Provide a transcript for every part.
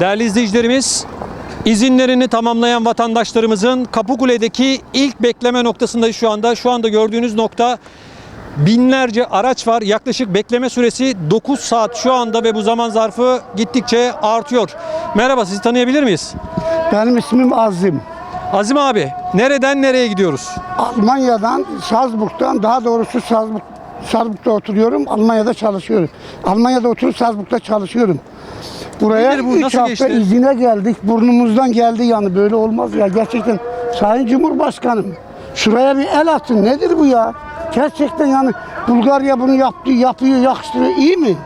Değerli izleyicilerimiz, izinlerini tamamlayan vatandaşlarımızın Kapıkule'deki ilk bekleme noktasındayız şu anda. Şu anda gördüğünüz nokta binlerce araç var. Yaklaşık bekleme süresi 9 saat şu anda ve bu zaman zarfı gittikçe artıyor. Merhaba, sizi tanıyabilir miyiz? Benim ismim Azim. Azim abi, nereden nereye gidiyoruz? Almanya'dan, Salzburg'dan, daha doğrusu Salzburg'da oturuyorum. Almanya'da çalışıyorum. Almanya'da oturup Salzburg'da çalışıyorum. Buraya Nedir bu? 3 Nasıl hafta geçti? izine geldik. Burnumuzdan geldi yani. Böyle olmaz ya. Gerçekten Sayın Cumhurbaşkanım, şuraya bir el atın. Nedir bu ya? Gerçekten yani Bulgarya bunu yapıyor, yakıştırıyor. İyi mi?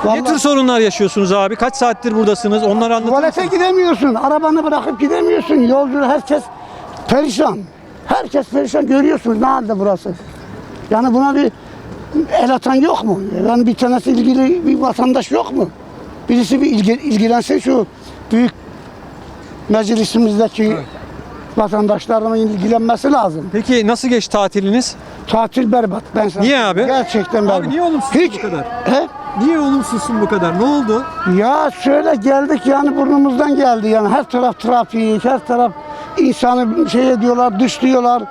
Ne tür sorunlar yaşıyorsunuz abi? Kaç saattir buradasınız? Onları anlatır Tuvalete mısın? gidemiyorsun. Arabanı bırakıp gidemiyorsun. Yolcu herkes perişan. Herkes perişan. Görüyorsunuz ne halde burası. Yani buna bir el atan yok mu? Yani bir tanesi ilgili bir vatandaş yok mu? Birisi bir ilgilense şu büyük meclisimizdeki vatandaşların ilgilenmesi lazım. Peki nasıl geçti tatiliniz? Tatil berbat. Ben sana Niye abi? Gerçekten berbat. Abi niye olumsuzsun Hiç, bu kadar? He? Niye olumsuzsun bu kadar? Ne oldu? Ya şöyle geldik yani burnumuzdan geldi yani her taraf trafik, her taraf insanı şey ediyorlar, dışlıyorlar.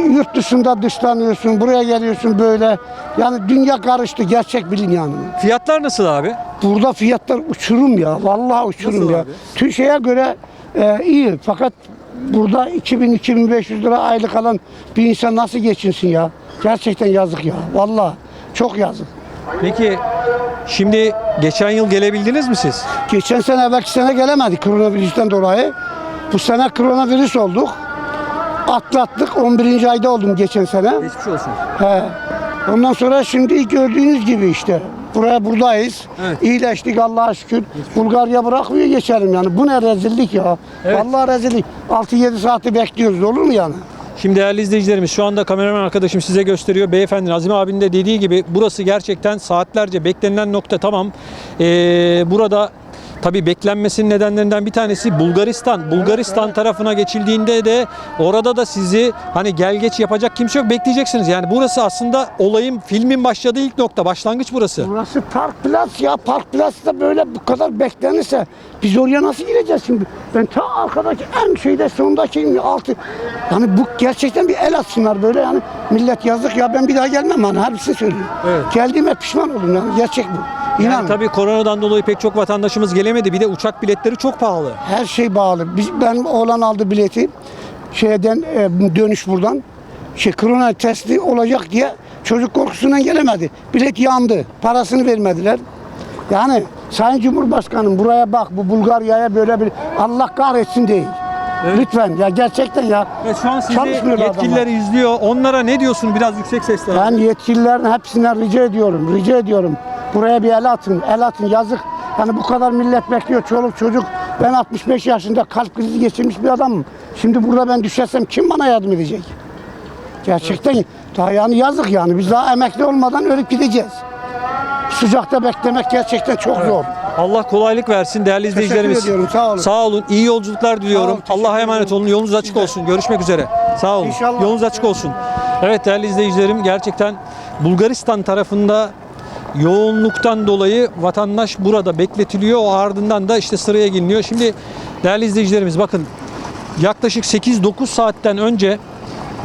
Yurt dışında dışlanıyorsun, buraya geliyorsun böyle. Yani dünya karıştı, gerçek bilin yani. Fiyatlar nasıl abi? Burada fiyatlar uçurum ya, vallahi uçurum Nasıl ya. abi? Türkiye'ye göre iyi fakat burada 2000-2500 lira aylık alan bir insan nasıl geçinsin ya? Gerçekten yazık ya, vallahi çok yazık. Peki şimdi geçen yıl gelebildiniz mi siz? Geçen sene evvelki sene gelemedik koronavirüsten dolayı. Bu sene koronavirüs olduk. Atlattık. 11. ayda oldum geçen sene. Geçmiş olsun. He. Ondan sonra şimdi gördüğünüz gibi işte. Buradayız. Evet. İyileştik Allah'a şükür. Bulgarya bırakmıyor geçelim yani. Bu ne rezillik ya. Evet. Vallahi rezillik. 6-7 saati bekliyoruz olur mu yani? Şimdi değerli izleyicilerimiz, şu anda kameraman arkadaşım size gösteriyor. Beyefendi Azim abinin de dediği gibi burası gerçekten saatlerce beklenilen nokta. Tamam. Burada tabii beklenmesinin nedenlerinden bir tanesi Bulgaristan. Bulgaristan tarafına geçildiğinde de orada da sizi hani gel geç yapacak kimse yok. Bekleyeceksiniz. Yani burası aslında filmin başladığı ilk nokta. Başlangıç burası. Burası Park Plaza ya. Park Plaza'da böyle bu kadar beklenirse biz oraya nasıl gireceğiz şimdi? Ben ta arkadaki en şeyde sondaki altı. Yani bu gerçekten bir el atsınlar böyle yani. Millet yazık ya, ben bir daha gelmem hani, harbisini söylüyorum. Evet. Geldiğime pişman oldum yani, gerçek bu. İnan. Yani tabii koronadan dolayı pek çok vatandaşımız gelemedi. Bir de uçak biletleri çok pahalı. Her şey bağlı. Ben oğlan aldı bileti. Şeyden dönüş buradan. Korona testi olacak diye çocuk korkusundan gelemedi. Bilet yandı. Parasını vermediler. Yani Sayın Cumhurbaşkanım buraya bak, bu Bulgarya'ya böyle bir Allah kahretsin değil. Evet. Lütfen ya, gerçekten ya. Evet, şu an sizi Çalışmıyor yetkililer izliyor. Onlara ne diyorsun biraz yüksek sesle? Ben yetkililerin hepsinden rica ediyorum. Buraya bir el atın, yazık. Yani bu kadar millet bekliyor, çoluk çocuk. Ben 65 yaşında kalp krizi geçirmiş bir adamım. Şimdi burada ben düşersem kim bana yardım edecek? Gerçekten daha yani yazık yani. Biz daha emekli olmadan ölüp gideceğiz. Sıcakta beklemek gerçekten çok zor. Allah kolaylık versin değerli izleyicilerimiz. ediyorum, sağ olun. Sağ olun. İyi yolculuklar diliyorum. Sağ olun, teşekkür Allah'a emanet olun. Yolunuz açık olsun. Görüşmek üzere. Sağ olun. İnşallah. Yolunuz açık olsun. Evet değerli izleyicilerim, gerçekten Bulgaristan tarafında yoğunluktan dolayı vatandaş burada bekletiliyor. O ardından da işte sıraya geliniyor. Şimdi değerli izleyicilerimiz bakın, yaklaşık 8-9 saatten önce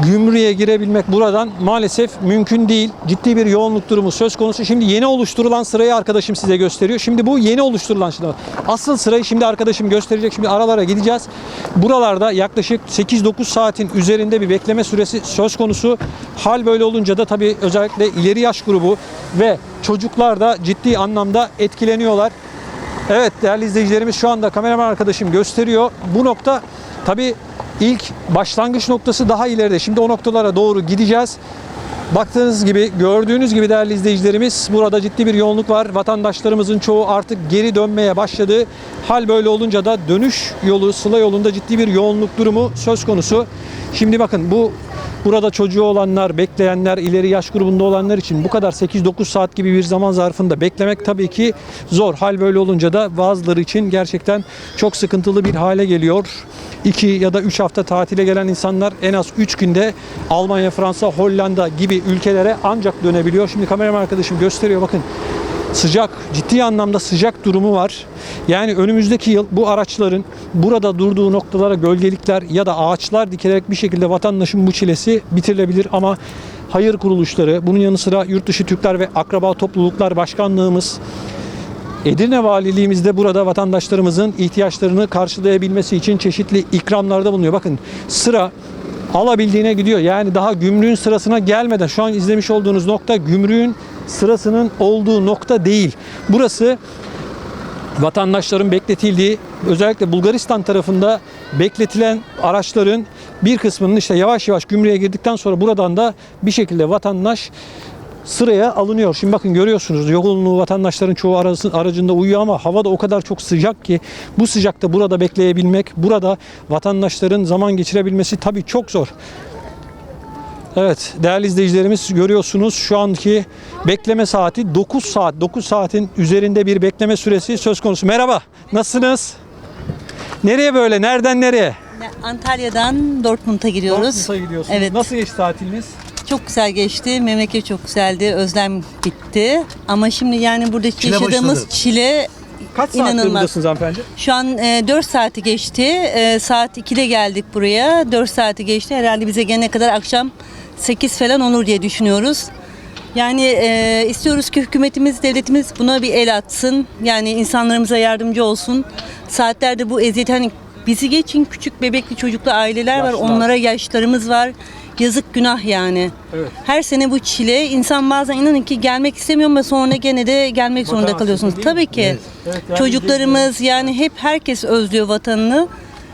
gümrüğe girebilmek buradan maalesef mümkün değil. Ciddi bir yoğunluk durumu söz konusu. Şimdi yeni oluşturulan sırayı arkadaşım size gösteriyor. Şimdi bu yeni oluşturulan sıra. Asıl sırayı şimdi arkadaşım gösterecek. Şimdi aralara gideceğiz. Buralarda yaklaşık 8-9 saatin üzerinde bir bekleme süresi söz konusu. Hal böyle olunca da tabii özellikle ileri yaş grubu ve çocuklar da ciddi anlamda etkileniyorlar. Evet değerli izleyicilerimiz, şu anda kameraman arkadaşım gösteriyor. Bu nokta tabii İlk başlangıç noktası daha ileride. Şimdi o noktalara doğru gideceğiz. Baktığınız gibi, gördüğünüz gibi değerli izleyicilerimiz, burada ciddi bir yoğunluk var. Vatandaşlarımızın çoğu artık geri dönmeye başladı. Hal böyle olunca da dönüş yolu, Sıla yolunda ciddi bir yoğunluk durumu söz konusu. Şimdi bakın, burada çocuğu olanlar, bekleyenler, ileri yaş grubunda olanlar için bu kadar 8-9 saat gibi bir zaman zarfında beklemek tabii ki zor. Hal böyle olunca da bazıları için gerçekten çok sıkıntılı bir hale geliyor. 2 ya da 3 hafta tatile gelen insanlar en az 3 günde Almanya, Fransa, Hollanda gibi ülkelere ancak dönebiliyor. Şimdi kameraman arkadaşım gösteriyor, bakın. sıcak, ciddi anlamda sıcak durumu var. Yani önümüzdeki yıl bu araçların burada durduğu noktalara gölgelikler ya da ağaçlar dikilerek bir şekilde vatandaşın bu çilesi bitirilebilir ama hayır kuruluşları, bunun yanı sıra Yurtdışı Türkler ve Akraba Topluluklar Başkanlığımız, Edirne Valiliğimiz de burada vatandaşlarımızın ihtiyaçlarını karşılayabilmesi için çeşitli ikramlarda bulunuyor. Bakın sıra alabildiğine gidiyor. Yani daha gümrüğün sırasına gelmeden şu an izlemiş olduğunuz nokta gümrüğün sırasının olduğu nokta değil. Burası vatandaşların bekletildiği, özellikle Bulgaristan tarafında bekletilen araçların bir kısmının işte yavaş yavaş gümrüğe girdikten sonra buradan da bir şekilde vatandaş sıraya alınıyor. Şimdi bakın görüyorsunuz yoğunluğu, vatandaşların çoğu aracında uyuyor ama hava da o kadar çok sıcak ki bu sıcakta burada bekleyebilmek, burada vatandaşların zaman geçirebilmesi tabii çok zor. Evet değerli izleyicilerimiz, görüyorsunuz şu anki bekleme saati 9 saat. 9 saatin üzerinde bir bekleme süresi söz konusu. Merhaba, nasılsınız? Nereye böyle? Nereden nereye? Antalya'dan Dortmund'a gidiyoruz. Dortmund'a gidiyorsunuz. Evet. Nasıl geçti tatiliniz? Çok güzel geçti. Memleket çok güzeldi. Özlem bitti. Ama şimdi yani burada Çile yaşadığımız başladı. çile Kaç saat inanılmaz. buradasınız hanımefendi? Şu an 4 saati geçti. Saat 2'de geldik buraya. 4 saati geçti. Herhalde bize gelene kadar akşam 8 falan olur diye düşünüyoruz. Yani istiyoruz ki hükümetimiz, devletimiz buna bir el atsın. Yani insanlarımıza yardımcı olsun. Saatlerde bu eziyet, hani bizi geçin, küçük bebekli çocuklu aileler var. Yaşlılar. Onlara yaşlarımız var. Yazık, günah yani. Evet. Her sene bu çile. İnsan bazen inanın ki gelmek istemiyor ama sonra gene de gelmek zorunda Vatan kalıyorsunuz. hasreti değil mi? Tabii ki. Evet, yani Çocuklarımız, yani hep herkes özlüyor vatanını.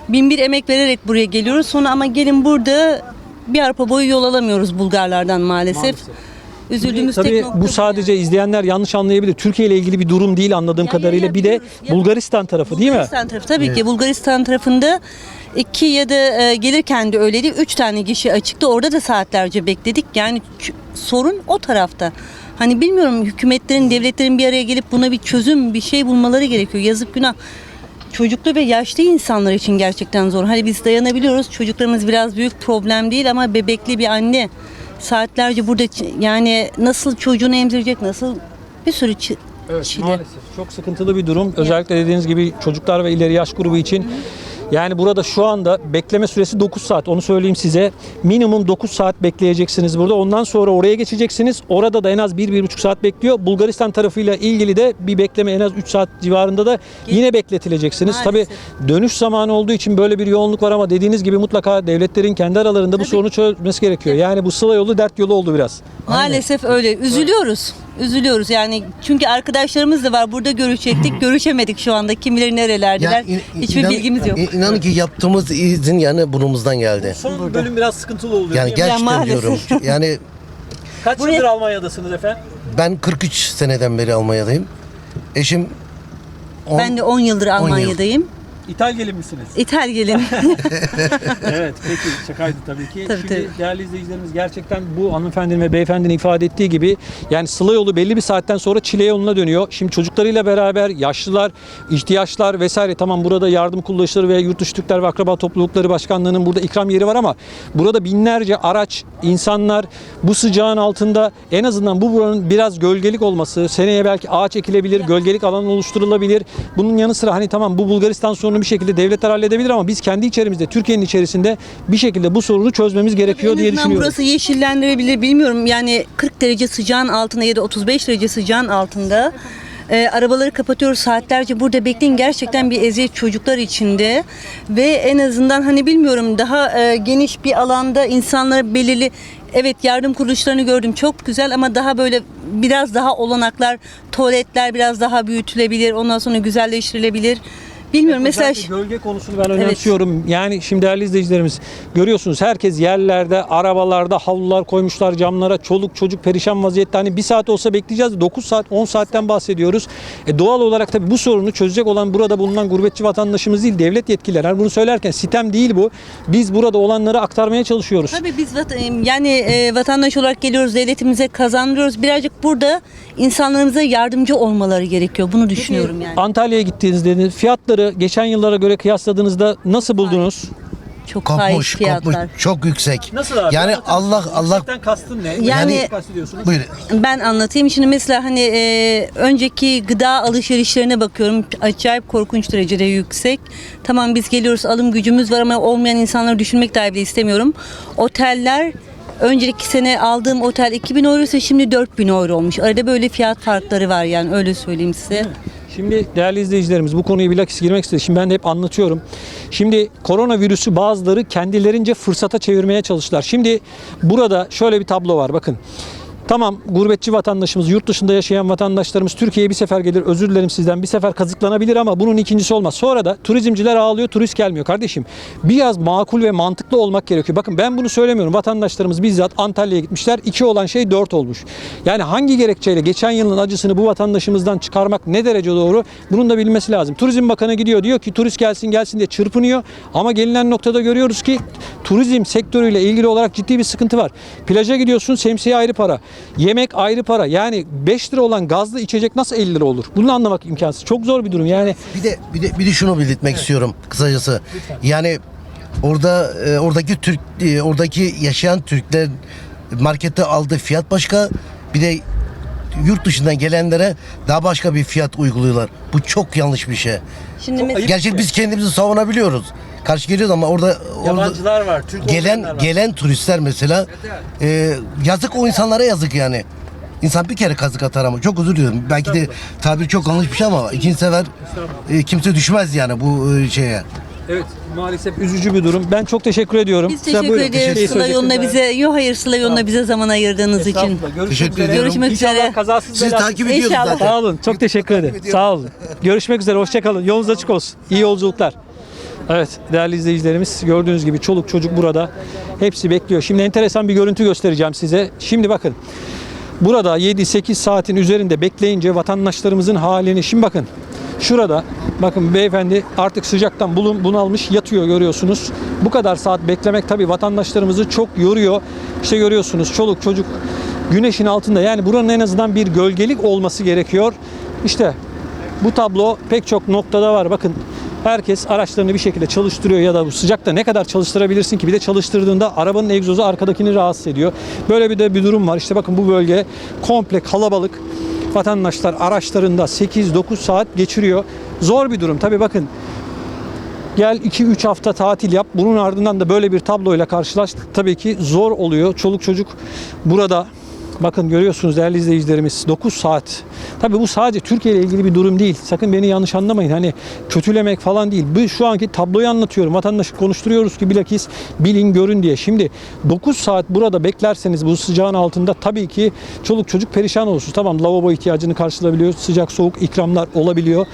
Bin bir emek vererek buraya geliyoruz. Sonra ama gelin burada bir arpa boyu yol alamıyoruz Bulgarlardan maalesef. Maalesef. Üzüldüğümüz tek Tabii nokta bu sadece izleyenler yanlış anlayabilir. Türkiye ile ilgili bir durum değil anladığım kadarıyla. Bir de biliyoruz. Ya- Bulgaristan tarafı değil mi? Bulgaristan tarafı tabii ki. Bulgaristan tarafında 2 ya da gelirken de öyleydi. 3 tane gişe açıktı. Orada da saatlerce bekledik. Yani sorun o tarafta. Hani bilmiyorum, hükümetlerin, devletlerin bir araya gelip buna bir çözüm, bir şey bulmaları gerekiyor. Yazık, günah. Çocuklu ve yaşlı insanlar için gerçekten zor. Hani biz dayanabiliyoruz. Çocuklarımız biraz büyük, problem değil ama bebekli bir anne saatlerce burada yani nasıl çocuğunu emzirecek, nasıl bir sürü çile. Maalesef çok sıkıntılı bir durum. Özellikle dediğiniz gibi çocuklar ve ileri yaş grubu için. Yani burada şu anda bekleme süresi 9 saat. Onu söyleyeyim size. Minimum 9 saat bekleyeceksiniz burada. Ondan sonra oraya geçeceksiniz. Orada da en az 1-1,5 saat bekliyor. Bulgaristan tarafıyla ilgili de bir bekleme en az 3 saat civarında da yine bekletileceksiniz. Maalesef. Tabii dönüş zamanı olduğu için böyle bir yoğunluk var ama dediğiniz gibi mutlaka devletlerin kendi aralarında bu sorunu çözmesi gerekiyor. Yani bu sıla yolu dert yolu oldu biraz. Maalesef öyle. Üzülüyoruz. Üzülüyoruz yani, çünkü arkadaşlarımız da var. Burada görüşecektik. Görüşemedik şu anda. Kim bilir nerelerdiler. Hiçbir bilgimiz yok. İnanın ki yaptığımız izin yani burnumuzdan geldi. Son bölüm biraz sıkıntılı oldu. Yani gerçekten maalesef. diyorum. Yani Kaç Buraya- yıldır Almanya'dasınız efendim? ben 43 seneden beri Almanya'dayım. Eşim Ben de 10 yıldır yıl. Almanya'dayım. İtalyalı misiniz? İtalyalı. Evet, peki şakaydı tabii ki. Tabii, Şimdi tabii. değerli izleyicilerimiz, gerçekten bu hanımefendinin ve beyefendinin ifade ettiği gibi yani sıla yolu belli bir saatten sonra çile yoluna dönüyor. Şimdi çocuklarıyla beraber yaşlılar, ihtiyaçlar vesaire, tamam burada yardım kuruluşları ve Yurtdışı Türkler ve Akraba Toplulukları Başkanlığı'nın burada ikram yeri var ama burada binlerce araç, insanlar bu sıcağın altında en azından bu buranın biraz gölgelik olması, seneye belki ağaç ekilebilir, gölgelik alan oluşturulabilir. Bunun yanı sıra hani tamam bu Bulgaristan sorunu bir şekilde devletler halledebilir ama biz kendi içerimizde, Türkiye'nin içerisinde bir şekilde bu sorunu çözmemiz gerekiyor En diye azından düşünüyorum. burası yeşillendirilebilir, bilmiyorum. Yani 40 derece sıcağın altında ya da 35 derece sıcağın altında arabaları kapatıyoruz saatlerce. Burada bekleyin, gerçekten bir eziyet çocuklar içinde. Ve en azından hani bilmiyorum, daha geniş bir alanda insanlara belirli, evet yardım kuruluşlarını gördüm, çok güzel ama daha böyle biraz daha olanaklar, tuvaletler biraz daha büyütülebilir, ondan sonra güzelleştirilebilir. Bilmiyorum mesela. Özellikle gölge konusunu ben önemsiyorum. Yani şimdi değerli izleyicilerimiz, görüyorsunuz herkes yerlerde, arabalarda havlular koymuşlar camlara. Çoluk çocuk perişan vaziyette. Hani bir saat olsa bekleyeceğiz. 9 saat, 10 saatten bahsediyoruz. Doğal olarak tabii bu sorunu çözecek olan burada bulunan gurbetçi vatandaşımız değil, devlet yetkililer. Yani bunu söylerken sitem değil bu. Biz burada olanları aktarmaya çalışıyoruz. Tabii biz vatandaş olarak geliyoruz, devletimize kazandırıyoruz. Birazcık burada insanlarımıza yardımcı olmaları gerekiyor. Bunu düşünüyorum yani. Antalya'ya gittiğinizde fiyatları geçen yıllara göre kıyasladığınızda nasıl buldunuz? Çok fahiş fiyatlar. çok yüksek. Nasıl abi? Yani Anlatır mısın? Allah Yüksekten kastın ne? Yani- Ne kastediyorsunuz? buyur. Ben anlatayım. Şimdi mesela hani önceki gıda alışverişlerine bakıyorum. Acayip korkunç derecede yüksek. Tamam biz geliyoruz, alım gücümüz var ama olmayan insanları düşünmek dahi bile istemiyorum. Oteller, önceki sene aldığım otel 2000 euro ise şimdi 4000 euro olmuş. Arada böyle fiyat farkları var yani, öyle söyleyeyim size. Şimdi değerli izleyicilerimiz, bu konuyu bilakis girmek istedi. Şimdi ben de hep anlatıyorum. Şimdi koronavirüsü bazıları kendilerince fırsata çevirmeye çalıştılar. Şimdi burada şöyle bir tablo var, bakın. Tamam, gurbetçi vatandaşımız, yurt dışında yaşayan vatandaşlarımız Türkiye'ye bir sefer gelir, özür dilerim sizden, bir sefer kazıklanabilir ama bunun ikincisi olmaz. Sonra da turizmciler ağlıyor, turist gelmiyor. Kardeşim biraz makul ve mantıklı olmak gerekiyor. Bakın ben bunu söylemiyorum. Vatandaşlarımız bizzat Antalya'ya gitmişler. 2 olan şey 4 olmuş. Yani hangi gerekçeyle geçen yılın acısını bu vatandaşımızdan çıkarmak ne derece doğru? Bunun da bilinmesi lazım. Turizm Bakanı gidiyor, diyor ki turist gelsin gelsin diye çırpınıyor. Ama gelinen noktada görüyoruz ki turizm sektörüyle ilgili olarak ciddi bir sıkıntı var. Plaja gidiyorsun, şemsiye ayrı para. Yemek ayrı para. Yani 5 lira olan gazlı içecek nasıl 50 lira olur? Bunu anlamak imkansız. Çok zor bir durum yani. Bir de şunu belirtmek istiyorum kısacası. Yani oradaki yaşayan Türkler markette aldığı fiyat başka. Bir de yurt dışından gelenlere daha başka bir fiyat uyguluyorlar. Bu çok yanlış bir şey. Şimdi mesela Gerçi biz kendimizi savunabiliyoruz. Karşı geliyoruz ama orada Yabancılar var, Türk olmayanlar var. gelen turistler mesela yazık, o insanlara yazık yani. İnsan bir kere kazık atar ama çok özür diliyorum. Belki de tabir çok yanlış bir şey ama ikinci sefer kimse düşmez yani bu şeye. Evet, maalesef üzücü bir durum. Ben çok teşekkür ediyorum. biz Sen teşekkür buyurun. ederiz Şey Sıla yoluna söyleyeceksiniz bize. Yok hayır, Sıla yoluna bize zaman ayırdığınız için. Estağfurullah. Görüşmek Teşekkür üzere. ediyorum. Görüşmek üzere. İnşallah kazasız Sizi belasız. takip ediyoruz İnşallah. zaten. Sağ olun. Çok teşekkür ederim. Sağ olun. Görüşmek üzere. Hoşçakalın. Yolunuz açık olsun. İyi yolculuklar. Evet değerli izleyicilerimiz, gördüğünüz gibi çoluk çocuk burada. Hepsi bekliyor. Şimdi enteresan bir görüntü göstereceğim size. Şimdi bakın. Burada 7-8 saatin üzerinde bekleyince vatandaşlarımızın halini. Şimdi bakın. Şurada bakın beyefendi artık sıcaktan bunalmış yatıyor, görüyorsunuz. Bu kadar saat beklemek tabii vatandaşlarımızı çok yoruyor. İşte görüyorsunuz çoluk çocuk güneşin altında. Yani buranın en azından bir gölgelik olması gerekiyor. İşte bu tablo pek çok noktada var. Bakın herkes araçlarını bir şekilde çalıştırıyor ya da bu sıcakta ne kadar çalıştırabilirsin ki? Bir de çalıştırdığında arabanın egzozu arkadakini rahatsız ediyor. Böyle bir durum var. İşte bakın bu bölge komple kalabalık. Vatandaşlar araçlarında 8-9 saat geçiriyor. Zor bir durum. Tabii bakın gel 2-3 hafta tatil yap. Bunun ardından da böyle bir tabloyla karşılaştık. Tabii ki zor oluyor. Çoluk çocuk burada. Bakın görüyorsunuz değerli izleyicilerimiz 9 saat. Tabii bu sadece Türkiye ile ilgili bir durum değil. Sakın beni yanlış anlamayın. Hani kötülemek falan değil. Bu şu anki tabloyu anlatıyorum. Vatandaşı konuşturuyoruz ki bilakis bilin görün diye. Şimdi 9 saat burada beklerseniz bu sıcağın altında tabii ki çoluk çocuk perişan olursunuz. Tamam lavabo ihtiyacını karşılayabiliyor. Sıcak soğuk ikramlar olabiliyor.